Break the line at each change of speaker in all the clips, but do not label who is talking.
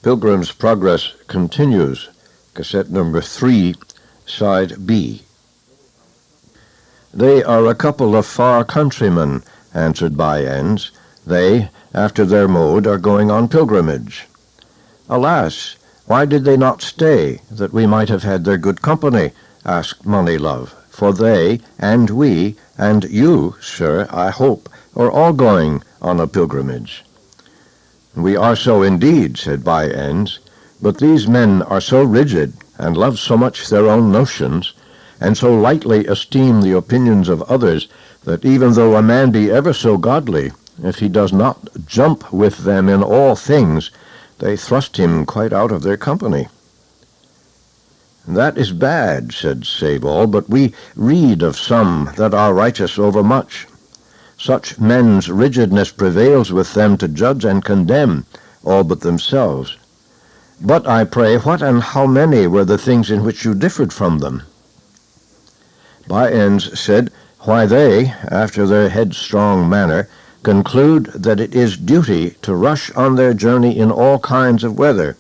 Pilgrim's Progress continues, cassette number 3, side B. They are a couple of far countrymen, answered by-ends. They, after their mode, are going on pilgrimage. Alas, why did they not stay, that we might have had their good company? Asked Moneylove. For they, and we, and you, sir, I hope, are all going on a pilgrimage. We are so indeed, said by-ends, but these men are so rigid, and love so much their own notions, and so lightly esteem the opinions of others, that even though a man be ever so godly, if he does not jump with them in all things, they thrust him quite out of their company. That is bad, said Save-all, but we read of some that are righteous overmuch. Such men's rigidness prevails with them to judge and condemn all but themselves. But, I pray, what and how many were the things in which you differed from them? By-ends said, why they, after their headstrong manner, conclude that it is duty to rush on their journey in all kinds of weather,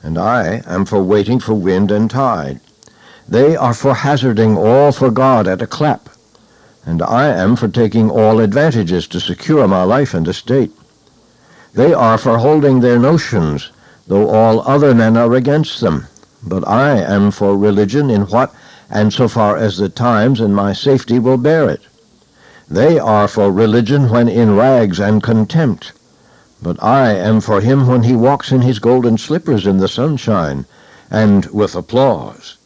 and I am for waiting for wind and tide. They are for hazarding all for God at a clap, and I am for taking all advantages to secure my life and estate. They are for holding their notions, though all other men are against them, but I am for religion in what, and so far as the times and my safety will bear it. They are for religion when in rags and contempt, but I am for him when he walks in his golden slippers in the sunshine, and with applause.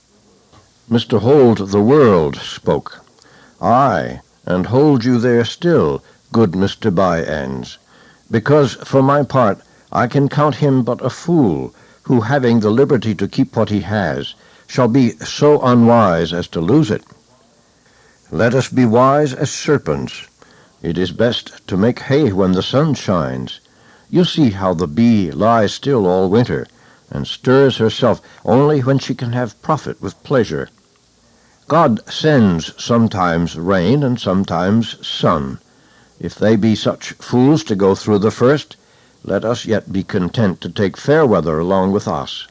Mr. Hold the World spoke. Aye, and hold you there still, good Mr. By-ends, because, for my part, I can count him but a fool, who, having the liberty to keep what he has, shall be so unwise as to lose it. Let us be wise as serpents. It is best to make hay when the sun shines. You see how the bee lies still all winter, and stirs herself only when she can have profit with pleasure. God sends sometimes rain and sometimes sun. If they be such fools to go through the first, let us yet be content to take fair weather along with us.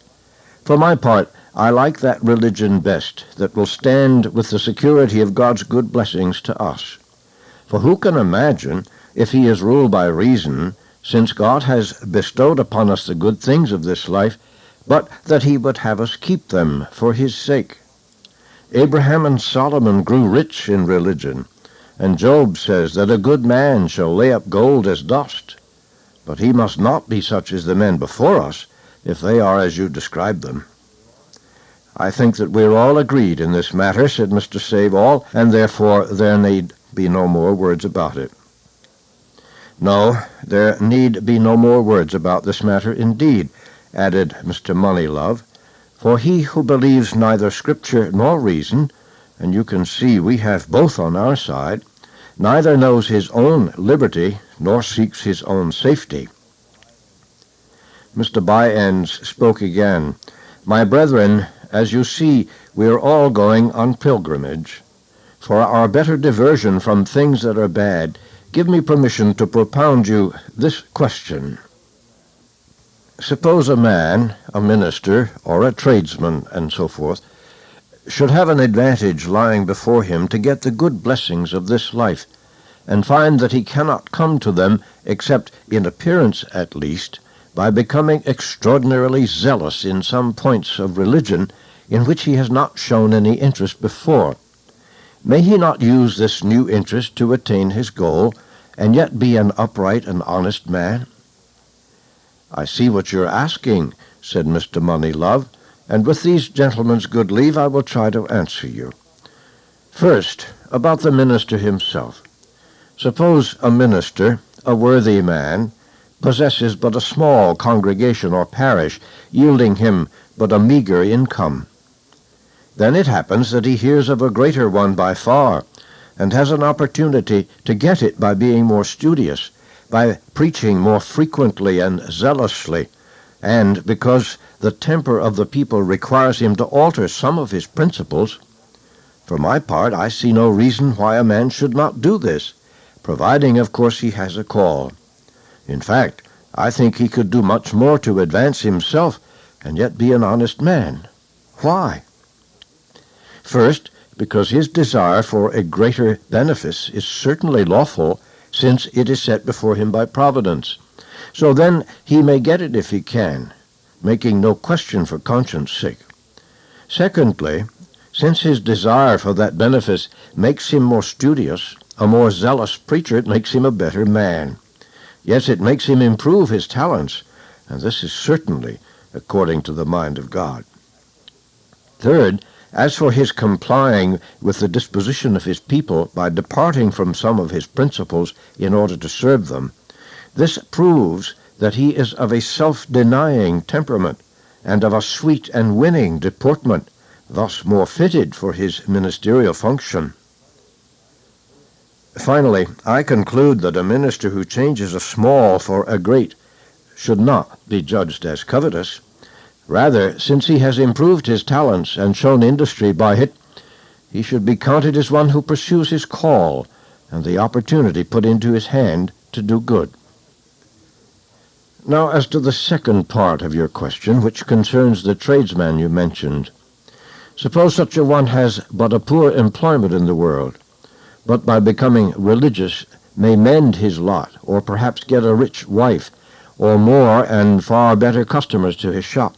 For my part, I like that religion best that will stand with the security of God's good blessings to us. For who can imagine, if he is ruled by reason, since God has bestowed upon us the good things of this life, but that he would have us keep them for his sake? Abraham and Solomon grew rich in religion, and Job says that a good man shall lay up gold as dust. But he must not be such as the men before us, if they are as you describe them. I think that we are all agreed in this matter, said Mr. Save-all, and therefore there need be no more words about it. No, there need be no more words about this matter indeed, added Mr. Moneylove, for he who believes neither Scripture nor reason, and you can see we have both on our side, neither knows his own liberty nor seeks his own safety. Mr. By-ends spoke again. My brethren, as you see, we are all going on pilgrimage. For our better diversion from things that are bad, give me permission to propound you this question. Suppose a man, a minister, or a tradesman, and so forth, should have an advantage lying before him to get the good blessings of this life, and find that he cannot come to them, except in appearance at least, by becoming extraordinarily zealous in some points of religion in which he has not shown any interest before. May he not use this new interest to attain his goal, and yet be an upright and honest man? I see what you're asking, said Mr. Moneylove, and with these gentlemen's good leave I will try to answer you. First, about the minister himself. Suppose a minister, a worthy man, possesses but a small congregation or parish, yielding him but a meager income. Then it happens that he hears of a greater one by far, and has an opportunity to get it by being more studious, by preaching more frequently and zealously, and because the temper of the people requires him to alter some of his principles. For my part, I see no reason why a man should not do this, providing, of course, he has a call. In fact, I think he could do much more to advance himself and yet be an honest man. Why? First, because his desire for a greater benefice is certainly lawful, since it is set before him by providence. So then he may get it if he can, making no question for conscience' sake. Secondly, since his desire for that benefice makes him more studious, a more zealous preacher, it makes him a better man. Yes, it makes him improve his talents, and this is certainly according to the mind of God. Third, as for his complying with the disposition of his people by departing from some of his principles in order to serve them, this proves that he is of a self-denying temperament and of a sweet and winning deportment, thus more fitted for his ministerial function. Finally, I conclude that a minister who changes a small for a great should not be judged as covetous. Rather, since he has improved his talents and shown industry by it, he should be counted as one who pursues his call and the opportunity put into his hand to do good. Now, as to the second part of your question, which concerns the tradesman you mentioned. Suppose such a one has but a poor employment in the world, but by becoming religious may mend his lot, or perhaps get a rich wife, or more and far better customers to his shop.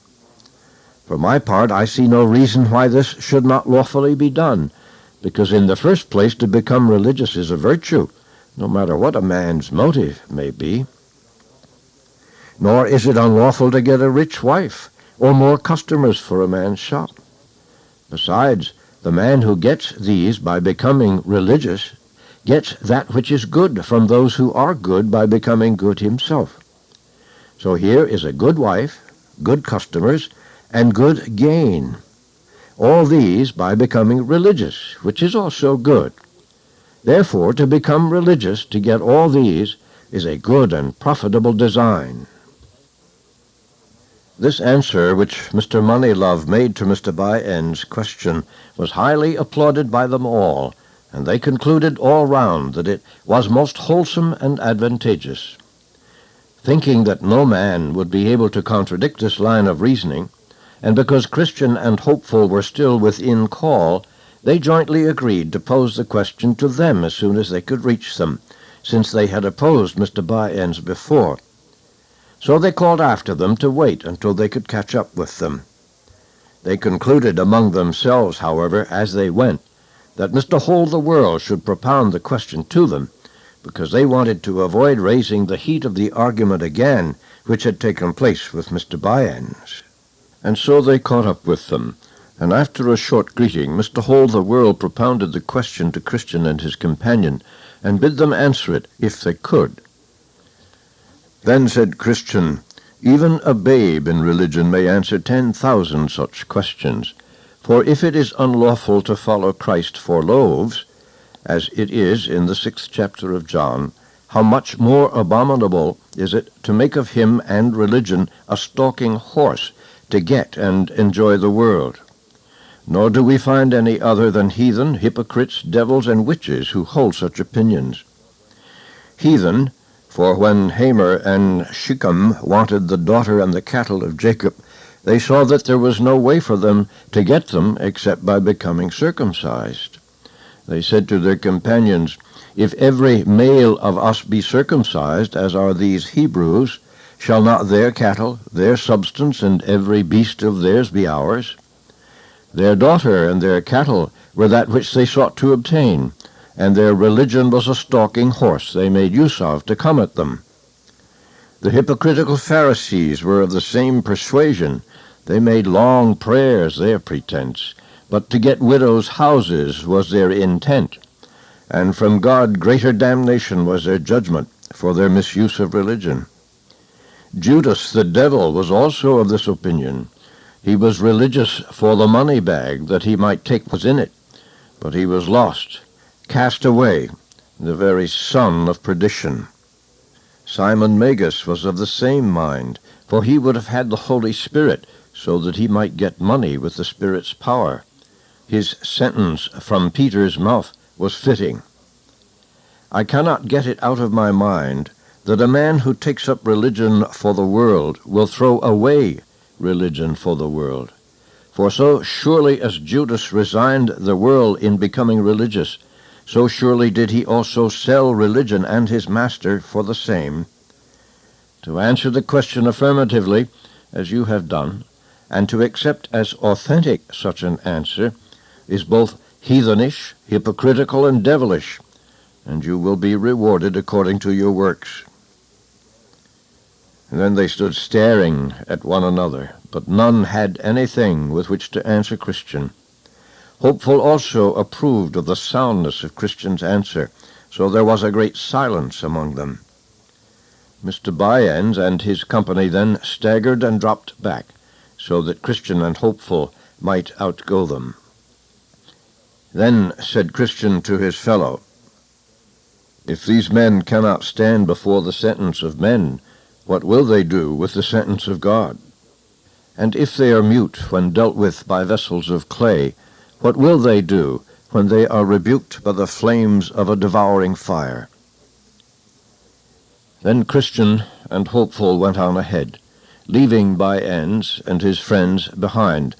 For my part, I see no reason why this should not lawfully be done, because in the first place to become religious is a virtue, no matter what a man's motive may be. Nor is it unlawful to get a rich wife, or more customers for a man's shop. Besides, the man who gets these by becoming religious gets that which is good from those who are good by becoming good himself. So here is a good wife, good customers, and good gain. All these by becoming religious, which is also good. Therefore, to become religious, to get all these, is a good and profitable design. This answer which Mr. Moneylove made to Mr. By-End's question was highly applauded by them all, and they concluded all round that it was most wholesome and advantageous. Thinking that no man would be able to contradict this line of reasoning, and because Christian and Hopeful were still within call, they jointly agreed to pose the question to them as soon as they could reach them, since they had opposed Mr. By-End's before. So they called after them to wait until they could catch up with them. They concluded among themselves, however, as they went, that Mr. Hold-the-World should propound the question to them, because they wanted to avoid raising the heat of the argument again, which had taken place with Mr. By-End's. And so they caught up with them, and after a short greeting, Mr. Hold-the-World propounded the question to Christian and his companion, and bid them answer it if they could. Then said Christian, "Even a babe in religion may answer 10,000 such questions. For if it is unlawful to follow Christ for loaves, as it is in the 6th chapter of John, how much more abominable is it to make of him and religion a stalking horse, to get and enjoy the world? Nor do we find any other than heathen, hypocrites, devils, and witches who hold such opinions. Heathen, for when Hamor and Shechem wanted the daughter and the cattle of Jacob, they saw that there was no way for them to get them except by becoming circumcised. They said to their companions, If every male of us be circumcised, as are these Hebrews, shall not their cattle, their substance, and every beast of theirs be ours? Their daughter and their cattle were that which they sought to obtain, and their religion was a stalking horse they made use of to come at them. The hypocritical Pharisees were of the same persuasion. They made long prayers their pretense, but to get widows' houses was their intent, and from God greater damnation was their judgment for their misuse of religion. Judas the devil was also of this opinion. He was religious for the money bag, that he might take what was in it, but he was lost, cast away, the very son of perdition. Simon Magus was of the same mind, for he would have had the Holy Spirit, so that he might get money with the Spirit's power. His sentence from Peter's mouth was fitting. I cannot get it out of my mind that a man who takes up religion for the world will throw away religion for the world. For so surely as Judas resigned the world in becoming religious, so surely did he also sell religion and his master for the same. To answer the question affirmatively, as you have done, and to accept as authentic such an answer, is both heathenish, hypocritical, and devilish, and you will be rewarded according to your works. And then they stood staring at one another, but none had anything with which to answer Christian. Hopeful also approved of the soundness of Christian's answer, so there was a great silence among them. Mr. Bunyan and his company then staggered and dropped back, so that Christian and Hopeful might outgo them. Then said Christian to his fellow, "If these men cannot stand before the sentence of men, what will they do with the sentence of God? And if they are mute when dealt with by vessels of clay, what will they do when they are rebuked by the flames of a devouring fire?" Then Christian and Hopeful went on ahead, leaving Bunyan and his friends behind,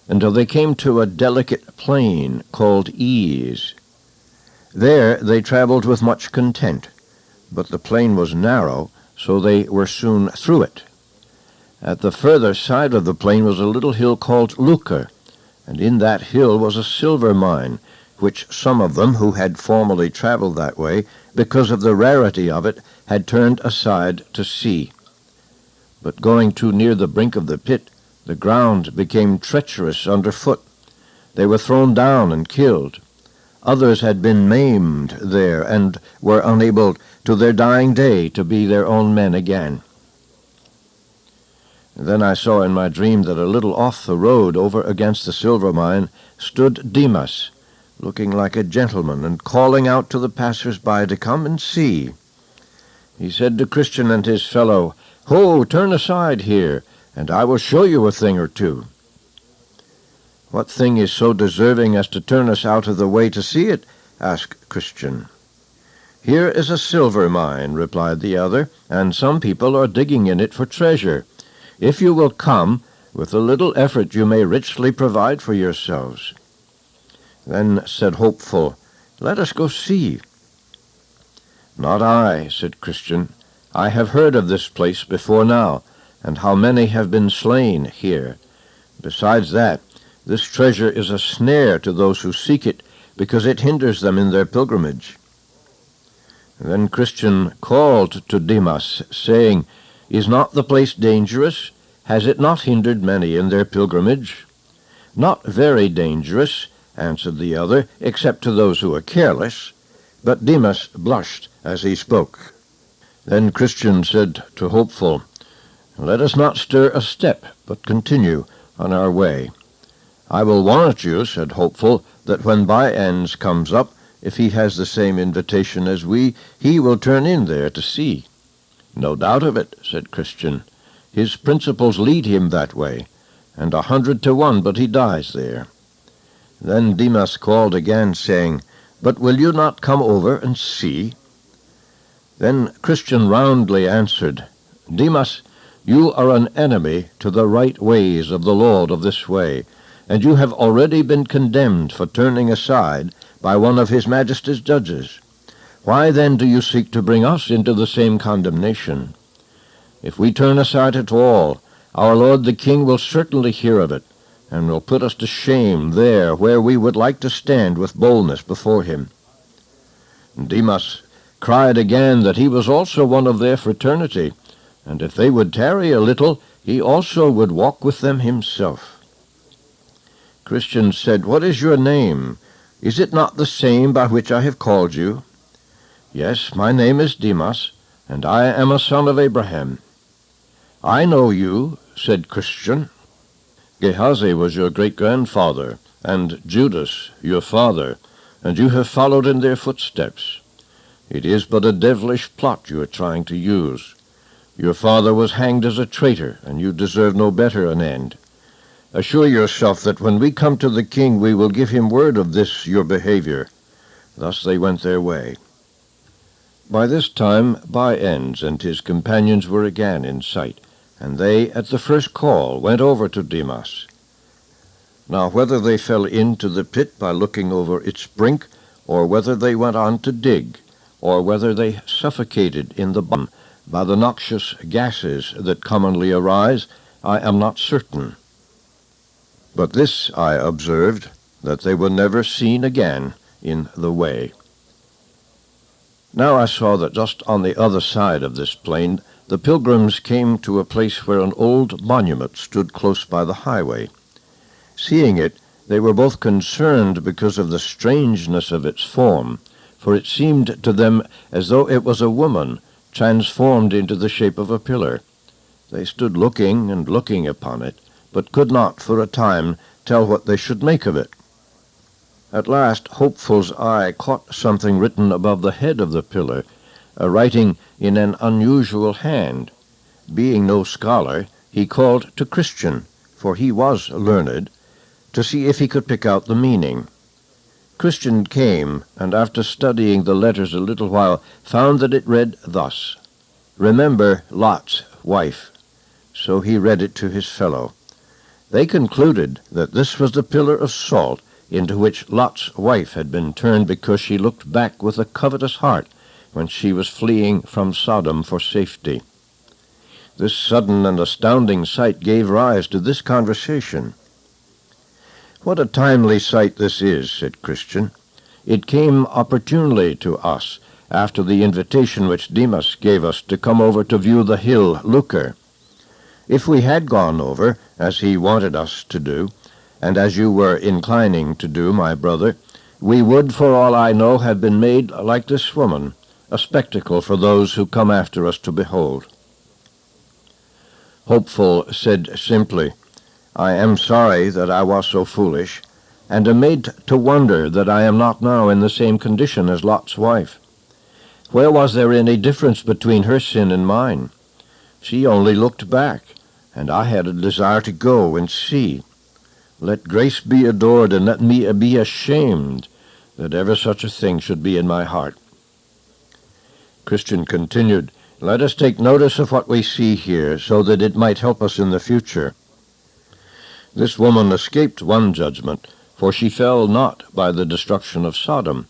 until they came to a delicate plain called Ease. There they traveled with much content, but the plain was narrow, so they were soon through it. At the further side of the plain was a little hill called Lucre, and in that hill was a silver mine, which some of them who had formerly traveled that way, because of the rarity of it, had turned aside to see. But going too near the brink of the pit, the ground became treacherous underfoot. They were thrown down and killed. Others had been maimed there, and were unable to their dying day to be their own men again. Then I saw in my dream that a little off the road, over against the silver mine, stood Demas, looking like a gentleman, and calling out to the passers-by to come and see. He said to Christian and his fellow, "Ho, turn aside here, and I will show you a thing or two." "What thing is so deserving as to turn us out of the way to see it?" asked Christian. "Here is a silver mine," replied the other, "and some people are digging in it for treasure. If you will come, with a little effort you may richly provide for yourselves." Then said Hopeful, "Let us go see." "Not I," said Christian. "I have heard of this place before now, and how many have been slain here. Besides that, this treasure is a snare to those who seek it, because it hinders them in their pilgrimage." Then Christian called to Demas, saying, "Is not the place dangerous? Has it not hindered many in their pilgrimage?" "Not very dangerous," answered the other, "except to those who are careless." But Demas blushed as he spoke. Then Christian said to Hopeful, "Let us not stir a step, but continue on our way." "I will warrant you," said Hopeful, "that when Bunyan comes up, if he has the same invitation as we, he will turn in there to see." "No doubt of it," said Christian. "His principles lead him that way, and 100 to 1 but he dies there." Then Demas called again, saying, "But will you not come over and see?" Then Christian roundly answered, "Demas, you are an enemy to the right ways of the Lord of this way, and you have already been condemned for turning aside by one of his Majesty's judges. Why then do you seek to bring us into the same condemnation? If we turn aside at all, our lord the king will certainly hear of it, and will put us to shame there where we would like to stand with boldness before him." Demas cried again that he was also one of their fraternity, and if they would tarry a little, he also would walk with them himself. Christian said, "What is your name? Is it not the same by which I have called you?" "Yes, my name is Demas, and I am a son of Abraham." "I know you," said Christian. "Gehazi was your great-grandfather, and Judas your father, and you have followed in their footsteps. It is but a devilish plot you are trying to use. Your father was hanged as a traitor, and you deserve no better an end. Assure yourself that when we come to the king we will give him word of this your behavior." Thus they went their way. By this time By-ends and his companions were again in sight, and they, at the first call, went over to Demas. Now whether they fell into the pit by looking over its brink, or whether they went on to dig, or whether they suffocated in the bottom by the noxious gases that commonly arise, I am not certain. But this I observed, that they were never seen again in the way. Now I saw that just on the other side of this plain the pilgrims came to a place where an old monument stood close by the highway. Seeing it, they were both concerned because of the strangeness of its form, for it seemed to them as though it was a woman transformed into the shape of a pillar. They stood looking and looking upon it, but could not for a time tell what they should make of it. At last Hopeful's eye caught something written above the head of the pillar, a writing in an unusual hand. Being no scholar, he called to Christian, for he was learned, to see if he could pick out the meaning. Christian came, and after studying the letters a little while, found that it read thus, "Remember Lot's wife." So he read it to his fellow. They concluded that this was the pillar of salt into which Lot's wife had been turned because she looked back with a covetous heart when she was fleeing from Sodom for safety. This sudden and astounding sight gave rise to this conversation. "What a timely sight this is," said Christian. "It came opportunely to us after the invitation which Demas gave us to come over to view the hill Lucre. If we had gone over, as he wanted us to do, and as you were inclining to do, my brother, we would, for all I know, have been made like this woman, a spectacle for those who come after us to behold." Hopeful said simply, "I am sorry that I was so foolish, and am made to wonder that I am not now in the same condition as Lot's wife. Where was there any difference between her sin and mine? She only looked back, and I had a desire to go and see. Let grace be adored, and let me be ashamed that ever such a thing should be in my heart." Christian continued, "Let us take notice of what we see here, so that it might help us in the future. This woman escaped one judgment, for she fell not by the destruction of Sodom,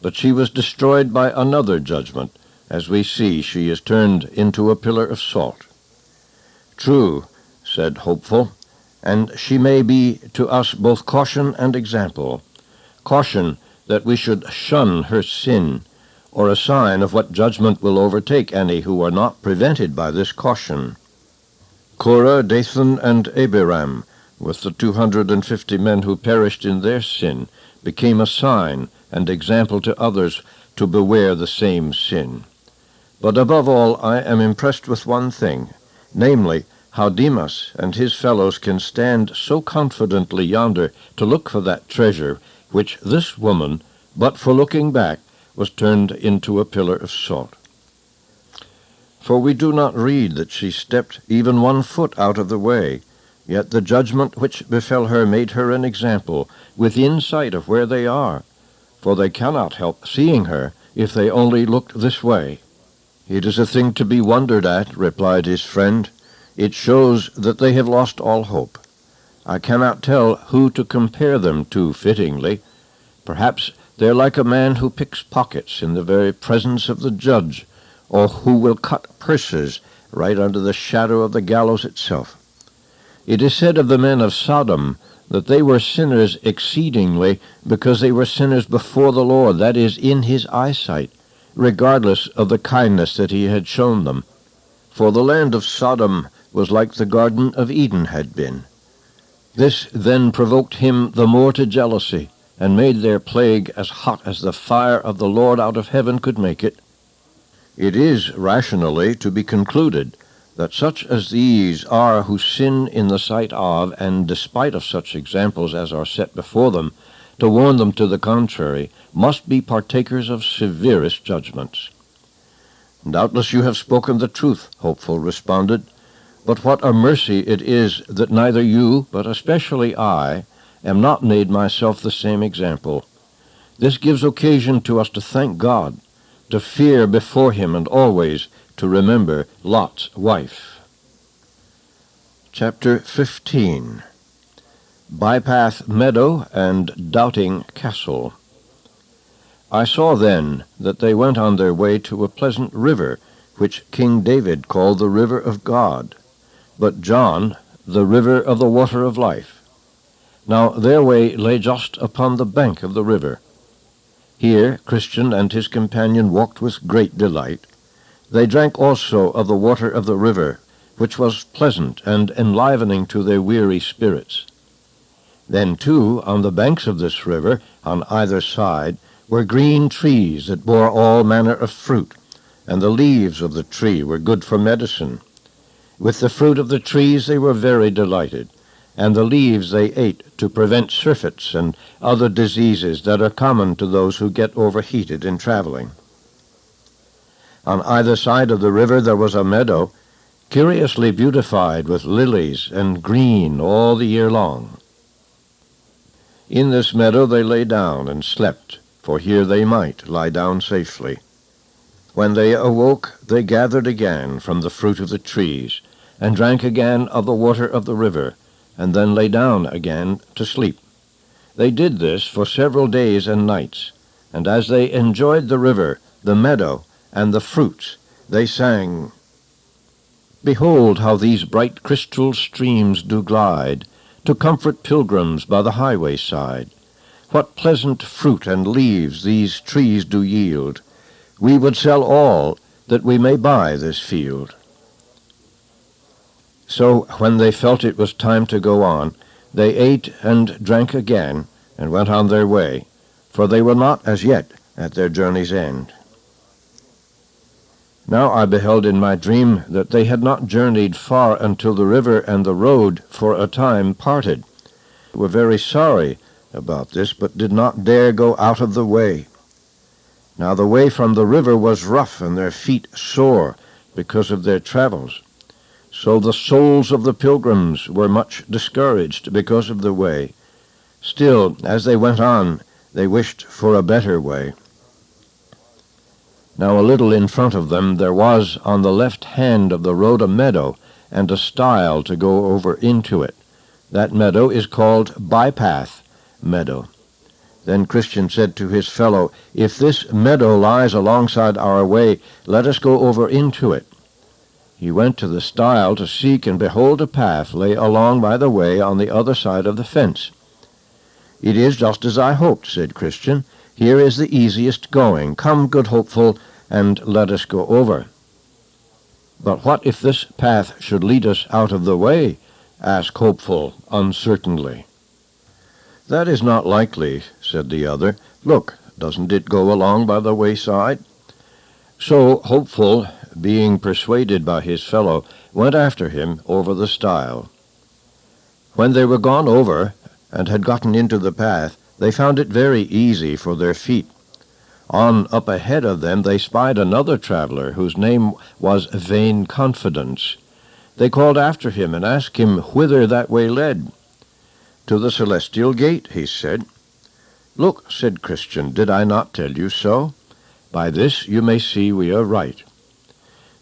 but she was destroyed by another judgment. As we see, she is turned into a pillar of salt." "True," said Hopeful, "and she may be to us both caution and example. Caution that we should shun her sin, or a sign of what judgment will overtake any who are not prevented by this caution. Korah, Dathan, and Abiram, with the 250 men who perished in their sin, became a sign and example to others to beware the same sin. But above all, I am impressed with one thing, namely, how Demas and his fellows can stand so confidently yonder to look for that treasure which this woman, but for looking back, was turned into a pillar of salt. For we do not read that she stepped even 1 foot out of the way, yet the judgment which befell her made her an example, within sight of where they are, for they cannot help seeing her if they only looked this way." "It is a thing to be wondered at," replied his friend. "It shows that they have lost all hope. I cannot tell who to compare them to fittingly. Perhaps they're like a man who picks pockets in the very presence of the judge, or who will cut purses right under the shadow of the gallows itself. It is said of the men of Sodom that they were sinners exceedingly because they were sinners before the Lord, that is, in his eyesight, regardless of the kindness that he had shown them. For the land of Sodom was like the Garden of Eden had been. This then provoked him the more to jealousy, and made their plague as hot as the fire of the Lord out of heaven could make it. It is rationally to be concluded that such as these are who sin in the sight of, and despite of such examples as are set before them, to warn them to the contrary, must be partakers of severest judgments." "Doubtless you have spoken the truth," Hopeful responded, "but what a mercy it is that neither you, but especially I, am not made myself the same example. This gives occasion to us to thank God, to fear before him and always to remember Lot's wife. Chapter 15. Bypath Meadow and Doubting Castle. I saw then that they went on their way to a pleasant river, which King David called the river of God, but John the river of the water of life. Now their way lay just upon the bank of the river. Here Christian and his companion walked with great delight. They drank also of the water of the river, which was pleasant and enlivening to their weary spirits. Then, too, on the banks of this river, on either side, were green trees that bore all manner of fruit, and the leaves of the tree were good for medicine. With the fruit of the trees they were very delighted, and the leaves they ate to prevent surfeits and other diseases that are common to those who get overheated in traveling. On either side of the river there was a meadow, curiously beautified with lilies and green all the year long. In this meadow they lay down and slept, for here they might lie down safely. When they awoke, they gathered again from the fruit of the trees, and drank again of the water of the river, and then lay down again to sleep. They did this for several days and nights, and as they enjoyed the river, the meadow, and the fruits, they sang, "Behold how these bright crystal streams do glide, to comfort pilgrims by the highway side. What pleasant fruit and leaves these trees do yield! We would sell all, that we may buy this field." So when they felt it was time to go on, they ate and drank again, and went on their way, for they were not as yet at their journey's end. Now I beheld in my dream that they had not journeyed far until the river and the road for a time parted. They were very sorry about this, but did not dare go out of the way. Now the way from the river was rough, and their feet sore because of their travels. So the souls of the pilgrims were much discouraged because of the way. Still, as they went on, they wished for a better way. Now a little in front of them there was on the left hand of the road a meadow, and a stile to go over into it. That meadow is called Bypath Meadow. Then Christian said to his fellow, "If this meadow lies alongside our way, let us go over into it." He went to the stile to seek, and behold, a path lay along by the way on the other side of the fence. "It is just as I hoped," said Christian. "Here is the easiest going. Come, good hopeful, and let us go over." "But what if this path should lead us out of the way?" asked Hopeful uncertainly. "That is not likely," said the other. "Look, doesn't it go along by the wayside?" So Hopeful, being persuaded by his fellow, went after him over the stile. When they were gone over, and had gotten into the path, they found it very easy for their feet. On up ahead of them they spied another traveler, whose name was Vain Confidence. They called after him and asked him whither that way led. "To the celestial gate," he said. "Look," said Christian, "did I not tell you so? By this you may see we are right."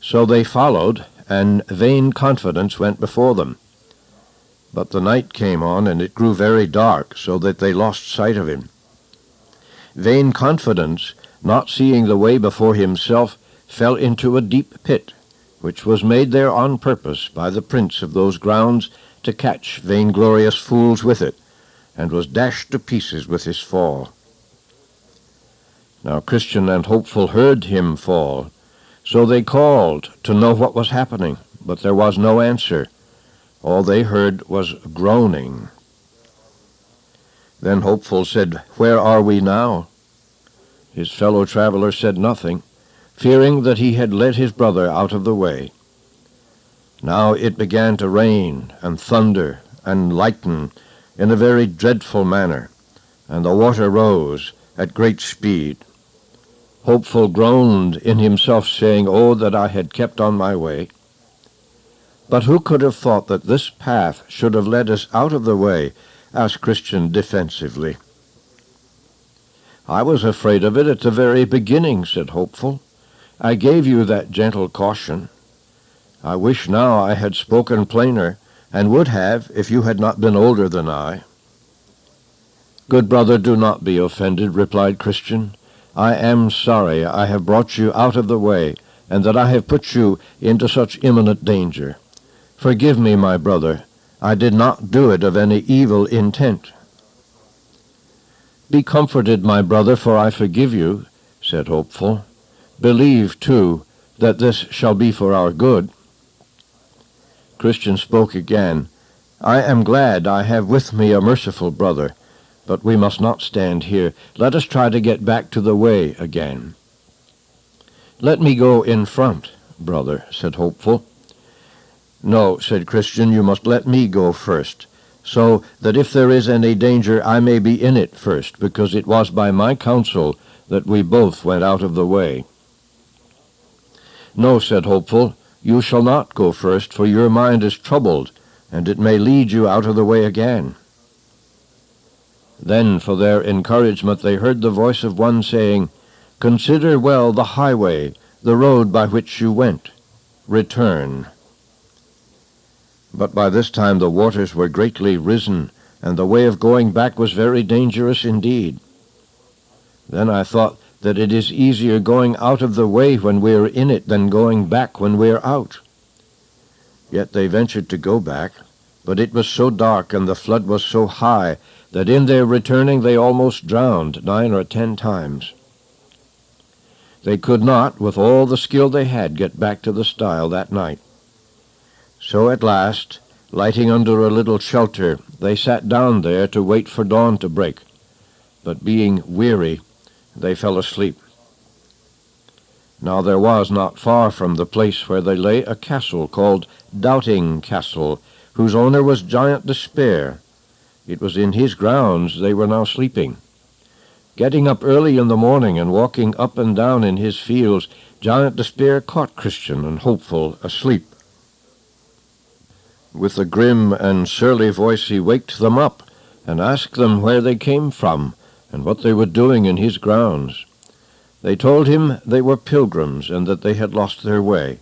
So they followed, and Vain Confidence went before them. But the night came on, and it grew very dark, so that they lost sight of him. Vain Confidence, not seeing the way before himself, fell into a deep pit, which was made there on purpose by the prince of those grounds to catch vainglorious fools with it, and was dashed to pieces with his fall. Now Christian and Hopeful heard him fall, so they called to know what was happening, but there was no answer. All they heard was groaning. Then Hopeful said, "Where are we now?" His fellow traveler said nothing, fearing that he had led his brother out of the way. Now it began to rain and thunder and lighten in a very dreadful manner, and the water rose at great speed. Hopeful groaned in himself, saying, "Oh, that I had kept on my way." "But who could have thought that this path should have led us out of the way?" asked Christian defensively. "I was afraid of it at the very beginning," said Hopeful. "I gave you that gentle caution. I wish now I had spoken plainer, and would have if you had not been older than I." "Good brother, do not be offended," replied Christian. "I am sorry I have brought you out of the way, and that I have put you into such imminent danger. Forgive me, my brother. I did not do it of any evil intent." "Be comforted, my brother, for I forgive you," said Hopeful. "Believe, too, that this shall be for our good." Christian spoke again. "I am glad I have with me a merciful brother, but we must not stand here. Let us try to get back to the way again." "Let me go in front, brother," said Hopeful. "No," said Christian, "you must let me go first, so that if there is any danger I may be in it first, because it was by my counsel that we both went out of the way." "No," said Hopeful, "you shall not go first, for your mind is troubled, and it may lead you out of the way again." Then for their encouragement they heard the voice of one saying, "Consider well the highway, the road by which you went. Return." But by this time the waters were greatly risen, and the way of going back was very dangerous indeed. Then I thought that it is easier going out of the way when we are in it than going back when we are out. Yet they ventured to go back, but it was so dark and the flood was so high that in their returning they almost drowned 9 or 10 times. They could not, with all the skill they had, get back to the stile that night. So at last, lighting under a little shelter, they sat down there to wait for dawn to break. But being weary, they fell asleep. Now there was not far from the place where they lay a castle called Doubting Castle, whose owner was Giant Despair. It was in his grounds they were now sleeping. Getting up early in the morning and walking up and down in his fields, Giant Despair caught Christian and Hopeful asleep. With a grim and surly voice he waked them up and asked them where they came from and what they were doing in his grounds. They told him they were pilgrims and that they had lost their way.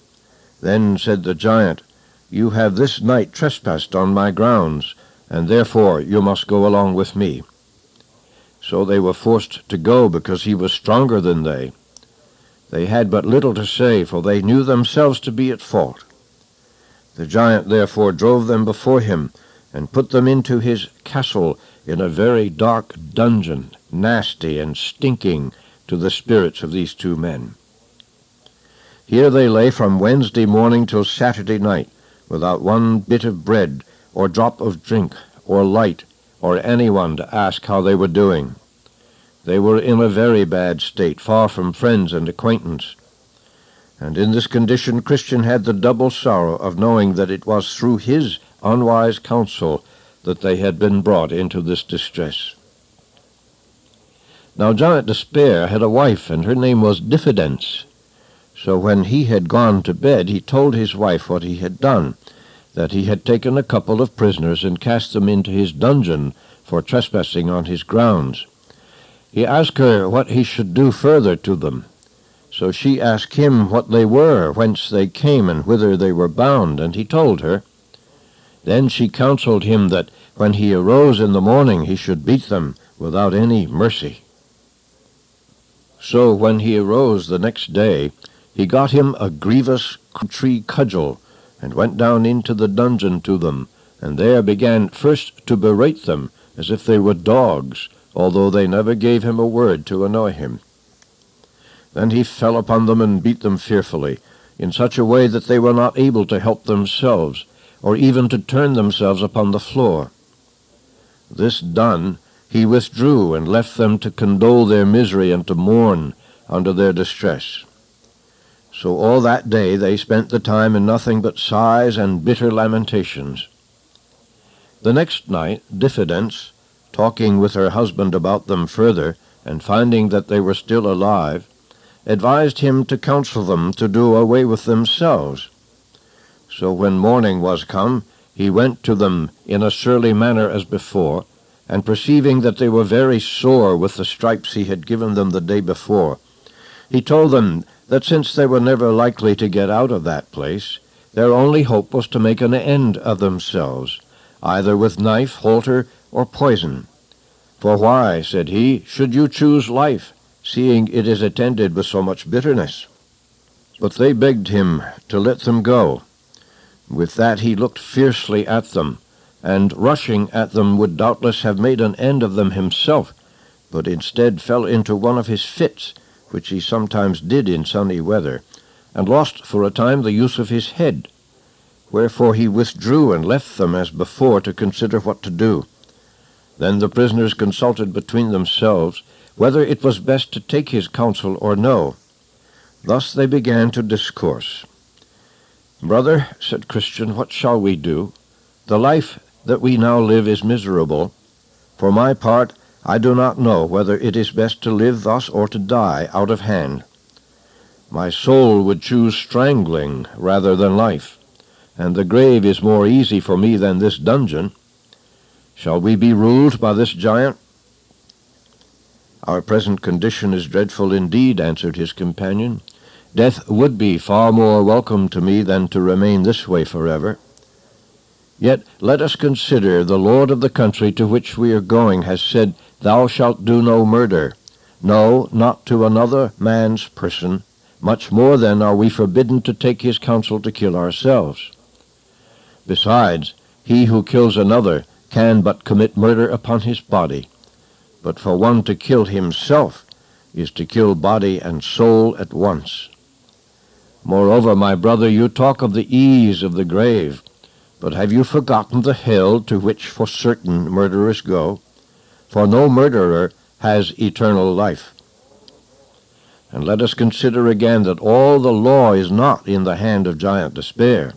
Then said the giant, "You have this night trespassed on my grounds, and therefore you must go along with me." So they were forced to go because he was stronger than they. They had but little to say, for they knew themselves to be at fault. The giant therefore drove them before him, and put them into his castle in a very dark dungeon, nasty and stinking to the spirits of these 2 men. Here they lay from Wednesday morning till Saturday night, without one bit of bread, or drop of drink, or light, or anyone to ask how they were doing. They were in a very bad state, far from friends and acquaintance. And in this condition Christian had the double sorrow of knowing that it was through his unwise counsel that they had been brought into this distress. Now Giant Despair had a wife, and her name was Diffidence. So when he had gone to bed, he told his wife what he had done, that he had taken a couple of prisoners and cast them into his dungeon for trespassing on his grounds. He asked her what he should do further to them. So she asked him what they were, whence they came, and whither they were bound, and he told her. Then she counseled him that when he arose in the morning he should beat them without any mercy. So when he arose the next day, he got him a grievous tree cudgel, and went down into the dungeon to them, and there began first to berate them as if they were dogs, although they never gave him a word to annoy him. Then he fell upon them and beat them fearfully, in such a way that they were not able to help themselves, or even to turn themselves upon the floor. This done, he withdrew and left them to condole their misery and to mourn under their distress. So all that day they spent the time in nothing but sighs and bitter lamentations. The next night Diffidence, talking with her husband about them further, and finding that they were still alive, advised him to counsel them to do away with themselves. So when morning was come, he went to them in a surly manner as before, and perceiving that they were very sore with the stripes he had given them the day before, he told them that since they were never likely to get out of that place, their only hope was to make an end of themselves, either with knife, halter, or poison. For why, said he, should you choose life, seeing it is attended with so much bitterness? But they begged him to let them go. With that he looked fiercely at them, and rushing at them would doubtless have made an end of them himself, but instead fell into one of his fits, which he sometimes did in sunny weather, and lost for a time the use of his head. Wherefore he withdrew and left them as before to consider what to do. Then the prisoners consulted between themselves whether it was best to take his counsel or no. Thus they began to discourse. Brother, said Christian, what shall we do? The life that we now live is miserable. For my part, I do not know whether it is best to live thus or to die out of hand. My soul would choose strangling rather than life, and the grave is more easy for me than this dungeon. Shall we be ruled by this giant? Our present condition is dreadful indeed, answered his companion. Death would be far more welcome to me than to remain this way forever. Yet let us consider the lord of the country to which we are going has said, Thou shalt do no murder, no, not to another man's person. Much more then are we forbidden to take his counsel to kill ourselves. Besides, he who kills another can but commit murder upon his body. But for one to kill himself is to kill body and soul at once. Moreover, my brother, you talk of the ease of the grave, but have you forgotten the hell to which for certain murderers go? For no murderer has eternal life. And let us consider again that all the law is not in the hand of giant despair.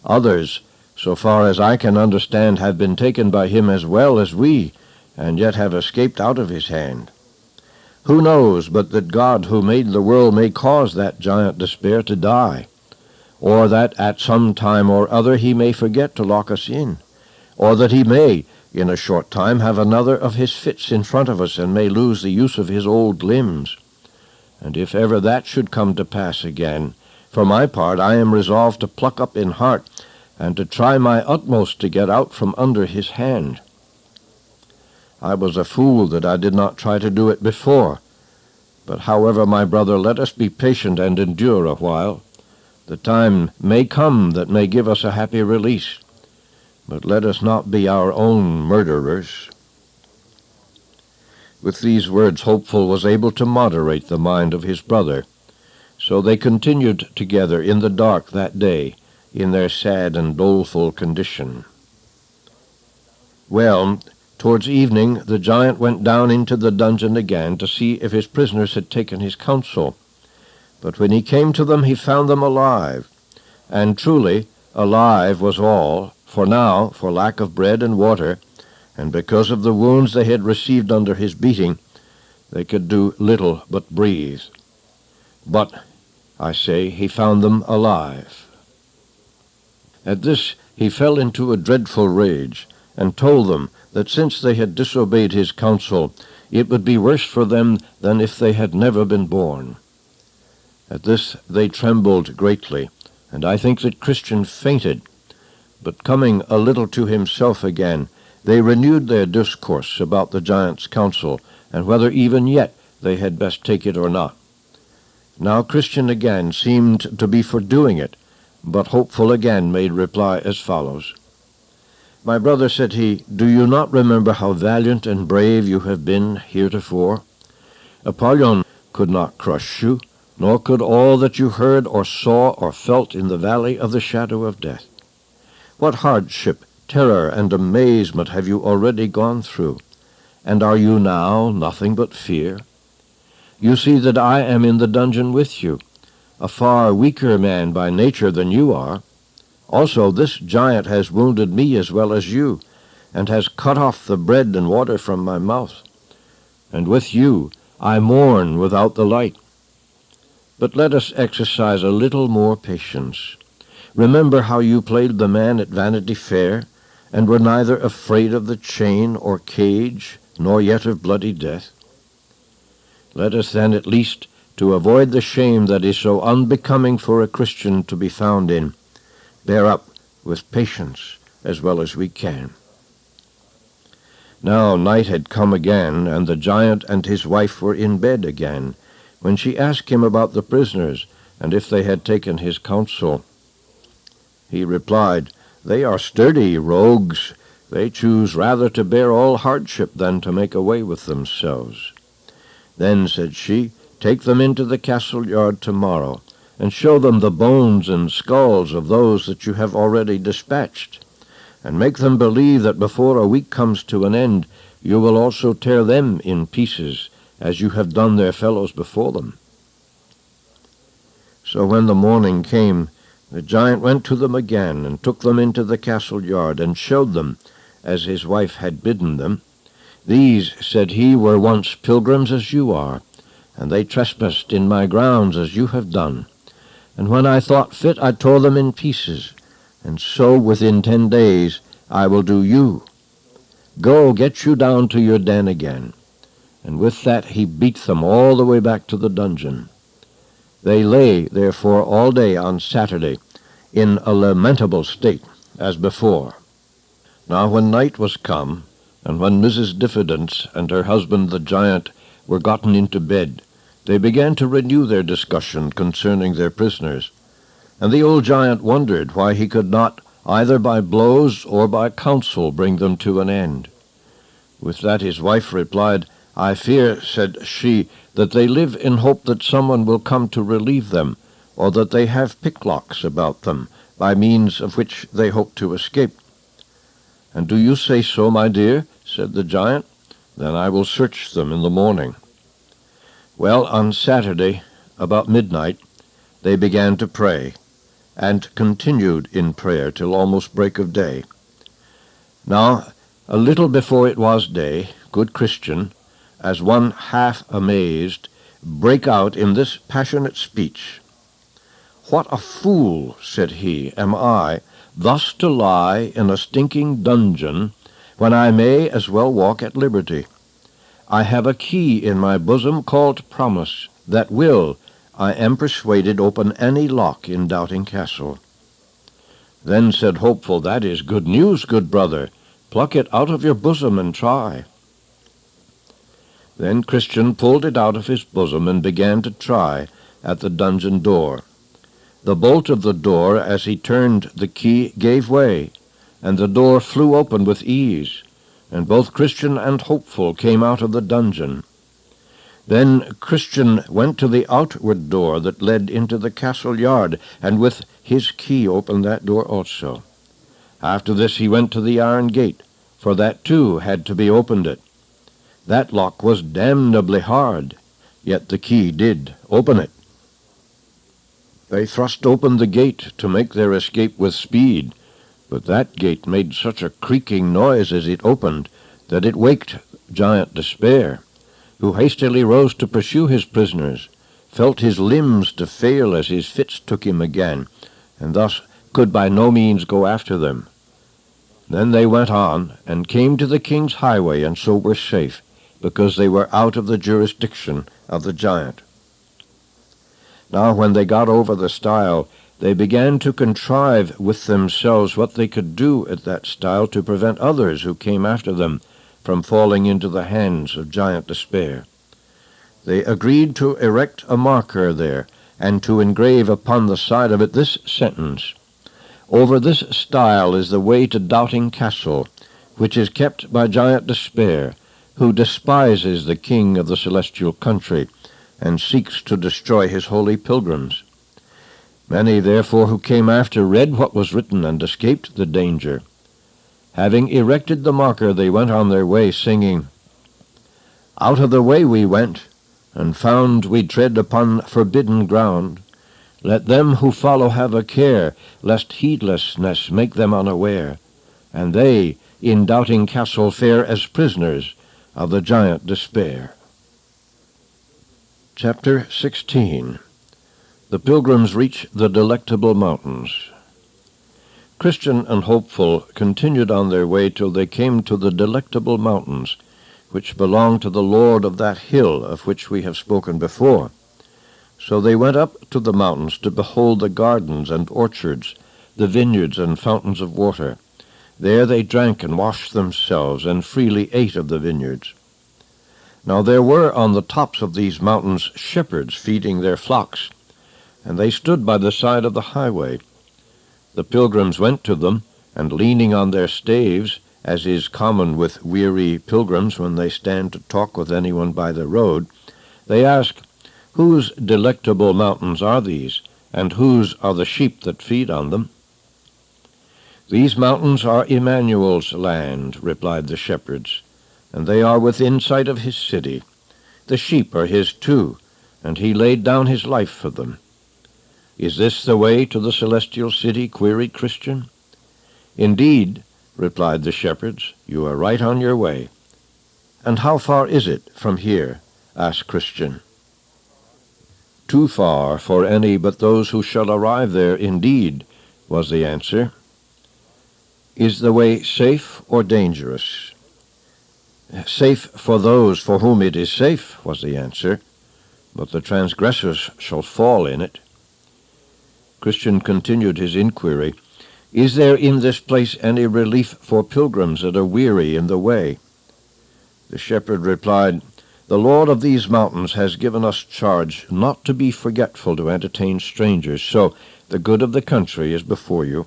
Others, so far as I can understand, have been taken by him as well as we, and yet have escaped out of his hand. Who knows but that God who made the world may cause that giant despair to die, or that at some time or other he may forget to lock us in, or that he may, in a short time, have another of his fits in front of us, and may lose the use of his old limbs. And if ever that should come to pass again, for my part I am resolved to pluck up in heart, and to try my utmost to get out from under his hand. I was a fool that I did not try to do it before. But however, my brother, let us be patient and endure a while. The time may come that may give us a happy release, but let us not be our own murderers. With these words Hopeful was able to moderate the mind of his brother. So they continued together in the dark that day, in their sad and doleful condition. Well, towards evening the giant went down into the dungeon again to see if his prisoners had taken his counsel. But when he came to them, he found them alive. And truly, alive was all, for now, for lack of bread and water, and because of the wounds they had received under his beating, they could do little but breathe. But, I say, he found them alive. At this he fell into a dreadful rage, and told them that since they had disobeyed his counsel, it would be worse for them than if they had never been born. At this they trembled greatly, and I think that Christian fainted. But coming a little to himself again, they renewed their discourse about the giant's counsel, and whether even yet they had best take it or not. Now Christian again seemed to be for doing it, but Hopeful again made reply as follows. My brother, said he, do you not remember how valiant and brave you have been heretofore? Apollyon could not crush you, nor could all that you heard or saw or felt in the valley of the shadow of death. What hardship, terror, and amazement have you already gone through? And are you now nothing but fear? You see that I am in the dungeon with you, a far weaker man by nature than you are. Also this giant has wounded me as well as you, and has cut off the bread and water from my mouth. And with you I mourn without the light. But let us exercise a little more patience. Remember how you played the man at Vanity Fair, and were neither afraid of the chain or cage, nor yet of bloody death? Let us then, at least, to avoid the shame that is so unbecoming for a Christian to be found in, bear up with patience as well as we can. Now night had come again, and the giant and his wife were in bed again, when she asked him about the prisoners, and if they had taken his counsel. He replied, "They are sturdy rogues. They choose rather to bear all hardship than to make away with themselves." Then said she, "Take them into the castle yard tomorrow, and show them the bones and skulls of those that you have already dispatched, and make them believe that before a week comes to an end you will also tear them in pieces, as you have done their fellows before them." So when the morning came, the giant went to them again, and took them into the castle yard, and showed them, as his wife had bidden them. "These," said he, "were once pilgrims as you are, and they trespassed in my grounds as you have done. And when I thought fit, I tore them in pieces, and so within 10 days I will do you. Go, get you down to your den again." And with that he beat them all the way back to the dungeon. They lay, therefore, all day on Saturday, in a lamentable state, as before. Now when night was come, and when Mrs. Diffidence and her husband the giant were gotten into bed, they began to renew their discussion concerning their prisoners. And the old giant wondered why he could not, either by blows or by counsel, bring them to an end. With that his wife replied, "I fear," said she, "that they live in hope that someone will come to relieve them, or that they have picklocks about them, by means of which they hope to escape." "And do you say so, my dear?" said the giant. "Then I will search them in the morning." Well, on Saturday, about midnight, they began to pray, and continued in prayer till almost break of day. Now, a little before it was day, good Christian, as one half amazed, brake out in this passionate speech. "What a fool," said he, "am I, thus to lie in a stinking dungeon, when I may as well walk at liberty. I have a key in my bosom called Promise, that will, I am persuaded, open any lock in Doubting Castle." Then said Hopeful, "That is good news, good brother. Pluck it out of your bosom and try." Then Christian pulled it out of his bosom and began to try at the dungeon door. The bolt of the door, as he turned the key, gave way, and the door flew open with ease, and both Christian and Hopeful came out of the dungeon. Then Christian went to the outward door that led into the castle yard, and with his key opened that door also. After this he went to the iron gate, for that too had to be opened it. That lock was damnably hard, yet the key did open it. They thrust open the gate to make their escape with speed, but that gate made such a creaking noise as it opened that it waked Giant Despair, who hastily rose to pursue his prisoners, felt his limbs to fail as his fits took him again, and thus could by no means go after them. Then they went on, and came to the king's highway, and so were safe, because they were out of the jurisdiction of the giant. Now when they got over the stile, they began to contrive with themselves what they could do at that stile to prevent others who came after them from falling into the hands of Giant Despair. They agreed to erect a marker there, and to engrave upon the side of it this sentence: "Over this stile is the way to Doubting Castle, which is kept by Giant Despair, who despises the king of the celestial country, and seeks to destroy his holy pilgrims." Many, therefore, who came after read what was written, and escaped the danger. Having erected the marker, they went on their way, singing, "Out of the way we went, and found we tread upon forbidden ground. Let them who follow have a care, lest heedlessness make them unaware, and they in Doubting Castle fare as prisoners of the Giant Despair." Chapter 16. The Pilgrims reach the Delectable Mountains. Christian and Hopeful continued on their way till they came to the Delectable Mountains, which belong to the Lord of that hill of which we have spoken before. So they went up to the mountains to behold the gardens and orchards, the vineyards and fountains of water. There they drank and washed themselves, and freely ate of the vineyards. Now there were on the tops of these mountains shepherds feeding their flocks, and they stood by the side of the highway. The pilgrims went to them, and leaning on their staves, as is common with weary pilgrims when they stand to talk with anyone by the road, they asked, "Whose delectable mountains are these, and whose are the sheep that feed on them?" "These mountains are Emmanuel's land," replied the shepherds, "and they are within sight of his city. The sheep are his too, and he laid down his life for them." "Is this the way to the celestial city?" queried Christian. "Indeed," replied the shepherds, "you are right on your way." "And how far is it from here?" asked Christian. "Too far for any but those who shall arrive there indeed," was the answer. "Is the way safe or dangerous?" "Safe for those for whom it is safe," was the answer, "but the transgressors shall fall in it." Christian continued his inquiry, "Is there in this place any relief for pilgrims that are weary in the way?" The shepherd replied, "The Lord of these mountains has given us charge not to be forgetful to entertain strangers, so the good of the country is before you."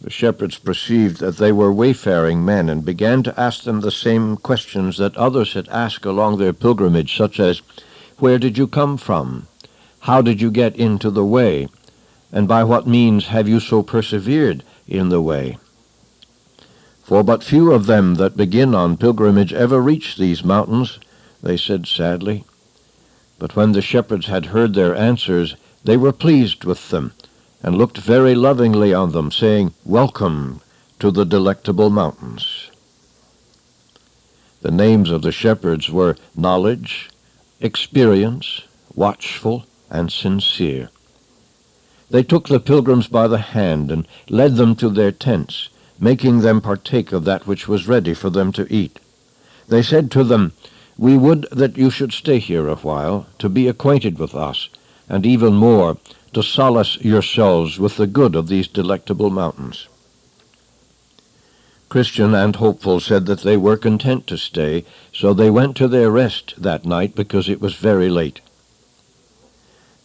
The shepherds perceived that they were wayfaring men, and began to ask them the same questions that others had asked along their pilgrimage, such as, "Where did you come from? How did you get into the way? And by what means have you so persevered in the way?" "For but few of them that begin on pilgrimage ever reach these mountains," they said sadly. But when the shepherds had heard their answers, they were pleased with them, and looked very lovingly on them, saying, "Welcome to the Delectable Mountains." The names of the shepherds were Knowledge, Experience, Watchful, and Sincere. They took the pilgrims by the hand, and led them to their tents, making them partake of that which was ready for them to eat. They said to them, "We would that you should stay here a while, to be acquainted with us, and even more, to solace yourselves with the good of these delectable mountains." Christian and Hopeful said that they were content to stay, so they went to their rest that night because it was very late.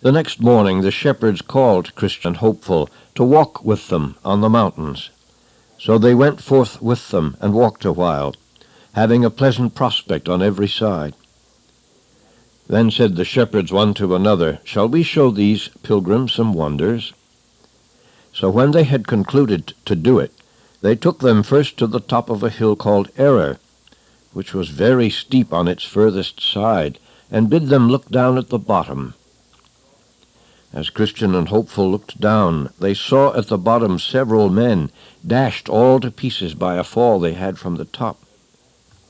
The next morning the shepherds called Christian and Hopeful to walk with them on the mountains. So they went forth with them and walked a while, having a pleasant prospect on every side. Then said the shepherds one to another, "Shall we show these pilgrims some wonders?" So when they had concluded to do it, they took them first to the top of a hill called Error, which was very steep on its furthest side, and bid them look down at the bottom. As Christian and Hopeful looked down, they saw at the bottom several men, dashed all to pieces by a fall they had from the top.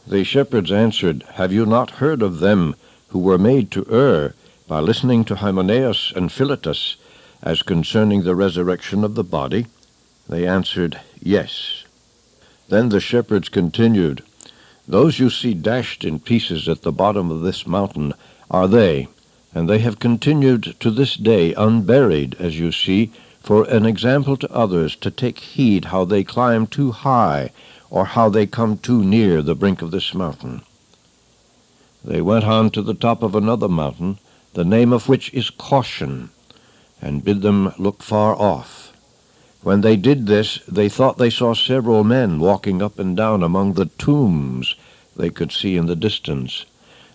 The shepherds answered, "Have you not heard of them who were made to err by listening to Hymenaeus and Philetus as concerning the resurrection of the body?" They answered, "Yes." Then the shepherds continued, "Those you see dashed in pieces at the bottom of this mountain are they, and they have continued to this day unburied, as you see, for an example to others, to take heed how they climb too high, or how they come too near the brink of this mountain." They went on to the top of another mountain, the name of which is Caution, and bid them look far off. When they did this, they thought they saw several men walking up and down among the tombs they could see in the distance.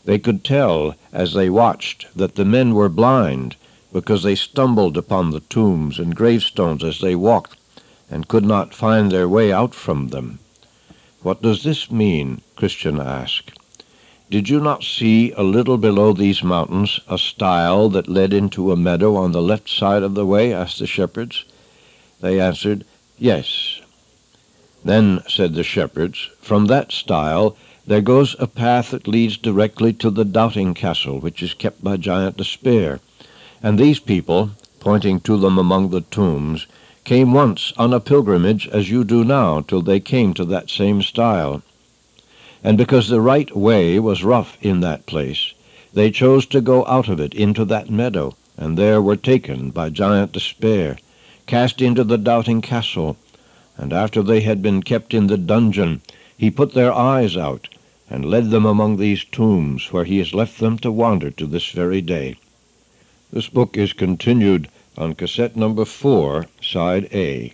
They could tell, as they watched, that the men were blind, because they stumbled upon the tombs and gravestones as they walked, and could not find their way out from them. "What does this mean?" Christian asked. "Did you not see a little below these mountains a stile that led into a meadow on the left side of the way?" asked the shepherds. They answered, "Yes." Then said the shepherds, "From that stile there goes a path that leads directly to the Doubting Castle, which is kept by Giant Despair. And these people," pointing to them among the tombs, came once on a pilgrimage as you do now, till they came to that same stile. And because the right way was rough in that place, they chose to go out of it into that meadow, and there were taken by giant Despair, cast into the Doubting Castle, and after they had been kept in the dungeon, he put their eyes out, and led them among these tombs, where he has left them to wander to this very day. This book is continued on cassette number 4, side A.